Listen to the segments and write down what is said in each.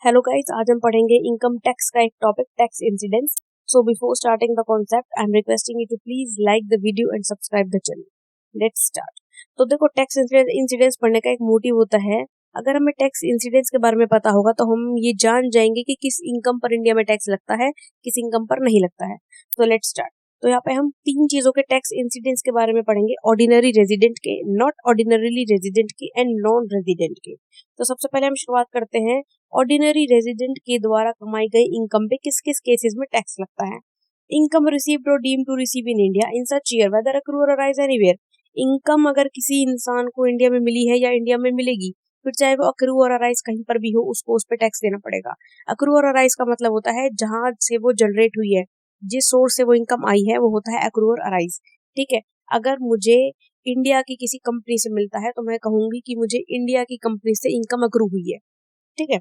Hello guys, आज हम पढ़ेंगे इनकम टैक्स का एक topic, tax incidence. So before starting the concept I am requesting you to please like the video and subscribe the channel. Let's start. तो देखो, tax incidence पढ़ने का एक मोटिव होता है, अगर हमें टैक्स इंसिडेंस के बारे में पता होगा तो हम ये जान जाएंगे कि किस इनकम पर इंडिया में टैक्स लगता है, किस इनकम पर नहीं लगता है। तो लेट्स स्टार्ट। तो यहाँ पे हम तीन चीजों के टैक्स इंसिडेंस के बारे में पढ़ेंगे, ऑर्डिनरी रेजिडेंट के, नॉट ऑर्डिनरीली रेजिडेंट के एंड नॉन रेजिडेंट के। तो सबसे पहले हम शुरुआत करते हैं, ऑर्डिनरी रेजिडेंट के द्वारा कमाई गई इनकम पे किस किस केसेस में टैक्स लगता है। इनकम रिसीव्ड और deemed to receive in India in such year whether accrue और अराइज एनीवेयर। इनकम अगर किसी इंसान को इंडिया में मिली है या इंडिया में मिलेगी, फिर चाहे वो अक्रू और अराइज कहीं पर भी हो, उसको उस पर टैक्स देना पड़ेगा। अक्रू और अराइज का मतलब होता है जहां से वो जनरेट हुई है, जिस सोर्स से वो इनकम आई है, वो होता है अक्रू और अराइज। ठीक है, अगर मुझे इंडिया की किसी कंपनी से मिलता है तो मैं कहूंगी कि मुझे इंडिया की कंपनी से इनकम अक्रू हुई है। ठीक है,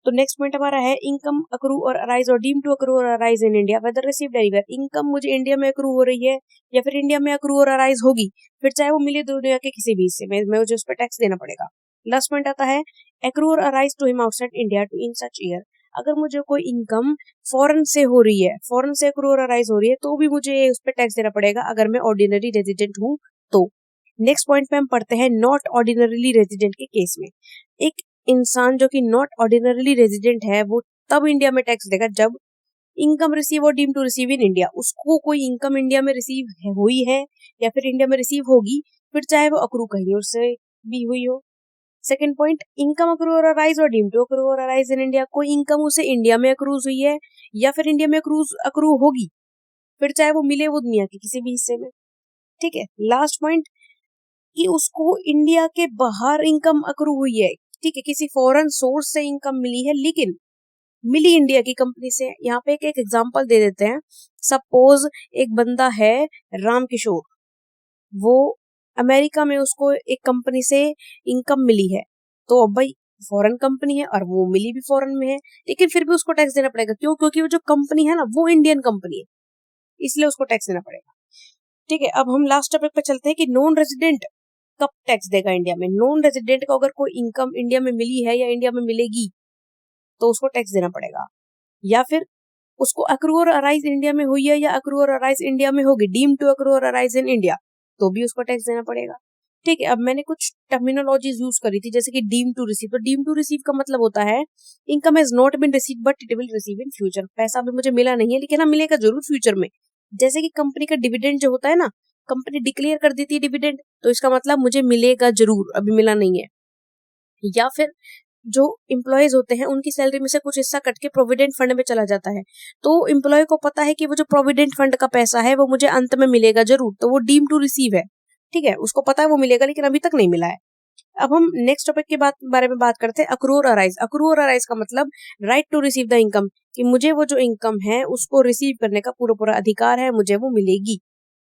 तो नेक्स्ट पॉइंट हमारा है, इनकम अक्रू और अराइज और डीम टू अक्रू और arise in India whether received anywhere. Income मुझे इंडिया में अक्रू हो रही है या फिर इंडिया में अक्रू और अराइज होगी, फिर चाहे वो मिले दुनिया के किसी भी हिस्से में, मुझे उस पर टैक्स देना पड़ेगा। लास्ट पॉइंट आता है, अक्रू और arise to him outside India to in such year. अगर मुझे कोई इनकम फॉरेन से हो रही है, फॉरेन से अक्रू और अराइज हो रही है, तो भी मुझे उस पर टैक्स देना पड़ेगा अगर मैं ऑर्डिनरी रेजिडेंट हूँ तो। नेक्स्ट पॉइंट पे हम पढ़ते हैं, नॉट ऑर्डिनरीली रेजिडेंट के केस में। एक इंसान जो कि नॉट ऑर्डिनरीली रेजिडेंट है, वो तब इंडिया में टैक्स देगा जब इनकम रिसीव और deem to receive in India, उसको कोई इनकम इंडिया में रिसीव हुई है या फिर इंडिया में रिसीव होगी, फिर चाहे वो अक्रू कहीं और से भी हुई हो। सेकंड पॉइंट, इनकम अक्रू और अराइज और डीम टू अक्रू और अराइज इन इंडिया, कोई इनकम उसे इंडिया में अक्रूज हुई है या फिर इंडिया में अक्रू होगी, फिर चाहे वो मिले वो दुनिया के किसी भी हिस्से में। ठीक है, लास्ट पॉइंट, कि उसको इंडिया के बाहर इनकम अक्रू हुई है। ठीक है, किसी फॉरेन सोर्स से इनकम मिली है लेकिन मिली इंडिया की कंपनी से। यहाँ पे एक एग्जांपल दे देते हैं। सपोज एक बंदा है राम किशोर, वो अमेरिका में उसको एक कंपनी से इनकम मिली है, तो अब भाई फॉरेन कंपनी है और वो मिली भी फॉरेन में है, लेकिन फिर भी उसको टैक्स देना पड़ेगा। क्यों? क्योंकि वो जो कंपनी है ना, वो इंडियन कंपनी है, इसलिए उसको टैक्स देना पड़ेगा। ठीक है, अब हम लास्ट टॉपिक पे चलते हैं कि नॉन रेजिडेंट कब टैक्स देगा इंडिया में। नॉन रेजिडेंट को अगर कोई इनकम इंडिया में मिली है या इंडिया में मिलेगी तो उसको टैक्स देना पड़ेगा, या फिर उसको अक्रू और अराइज इंडिया में हुई है या अक्रू और अराइज इंडिया में होगी, डीम टू अक्रू और अराइज इन इंडिया, तो भी उसको टैक्स देना पड़ेगा। ठीक है, अब मैंने कुछ टर्मिनोलॉजीज यूज करी थी, जैसे कि डीम टू रिसीव। तो डीम टू रिसीव का मतलब होता है, income has not been receive but it will receive in future. पैसा अभी मुझे मिला नहीं है लेकिन हाँ मिलेगा जरूर फ्यूचर में। जैसे कि कंपनी का डिविडेंड जो होता है ना, कंपनी डिक्लेयर कर देती है डिविडेंड, तो इसका मतलब मुझे मिलेगा जरूर, अभी मिला नहीं है। या फिर जो इम्प्लॉयज होते हैं, उनकी सैलरी में से कुछ हिस्सा कट के प्रोविडेंट फंड में चला जाता है, तो इम्प्लॉय को पता है कि वो जो प्रोविडेंट फंड का पैसा है वो मुझे अंत में मिलेगा जरूर, तो वो डीम टू रिसीव है। ठीक है, उसको पता है वो मिलेगा लेकिन अभी तक नहीं मिला है। अब हम नेक्स्ट टॉपिक के बारे में बात करते हैं, अक्रू और अराइज। अक्रू और अराइज का मतलब right to receive the income, कि मुझे वो जो इनकम है उसको रिसीव करने का पूरा पूरा अधिकार है, मुझे वो मिलेगी।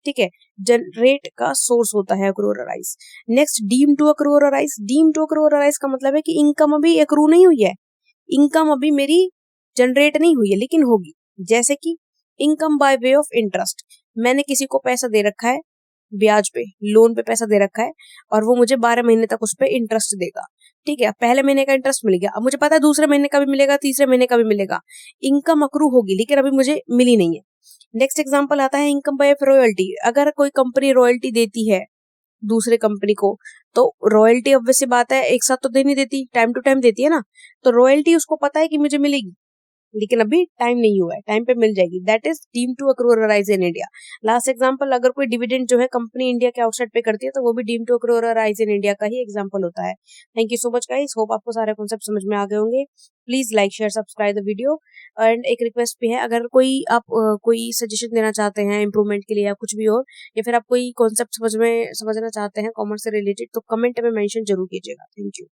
ठीक है, जनरेट का सोर्स होता है अक्रू और arise. Next, deem to accrue और अराइज। डीम टू अक्रू और अराइज का मतलब है कि इनकम अभी अक्रू नहीं हुई है, इनकम अभी मेरी जनरेट नहीं हुई है लेकिन होगी। जैसे कि income by way of interest, मैंने किसी को पैसा दे रखा है, ब्याज पे, लोन पे पैसा दे रखा है, और वो मुझे 12 महीने तक उस पर इंटरेस्ट देगा। ठीक है, पहले महीने का इंटरेस्ट मिल गया, अब मुझे पता है दूसरे महीने का भी मिलेगा, तीसरे महीने का भी मिलेगा, इनकम अक्रू होगी लेकिन अभी मुझे मिली नहीं है। नेक्स्ट एग्जांपल आता है, इनकम बाय रॉयल्टी। अगर कोई कंपनी रॉयल्टी देती है दूसरे कंपनी को, तो रॉयल्टी ऑब्वियस सी बात है एक साथ तो दे नहीं देती, टाइम टू टाइम देती है ना, तो रॉयल्टी उसको पता है कि मुझे मिलेगी लेकिन अभी टाइम नहीं हुआ है, टाइम पे मिल जाएगी। That is deem to accrue और arise in India. Last example, अगर कोई डिविडेंड जो है कंपनी इंडिया के आउटसाइड पे करती है, तो वो भी डीम टू अक्रू और अराइज इन इंडिया का ही एग्जांपल होता है। Thank you so much guys, hope आपको सारे कॉन्सेप्ट समझ में आ गए होंगे। Please like share subscribe the video. And एक रिक्वेस्ट भी है, अगर कोई आप कोई सजेशन देना चाहते हैं इंप्रूवमेंट के लिए या कुछ भी और, या फिर आप कोई कॉन्सेप्ट समझना चाहते हैं कॉमर्स से रिलेटेड, तो कमेंट में मेंशन जरूर कीजिएगा। Thank you.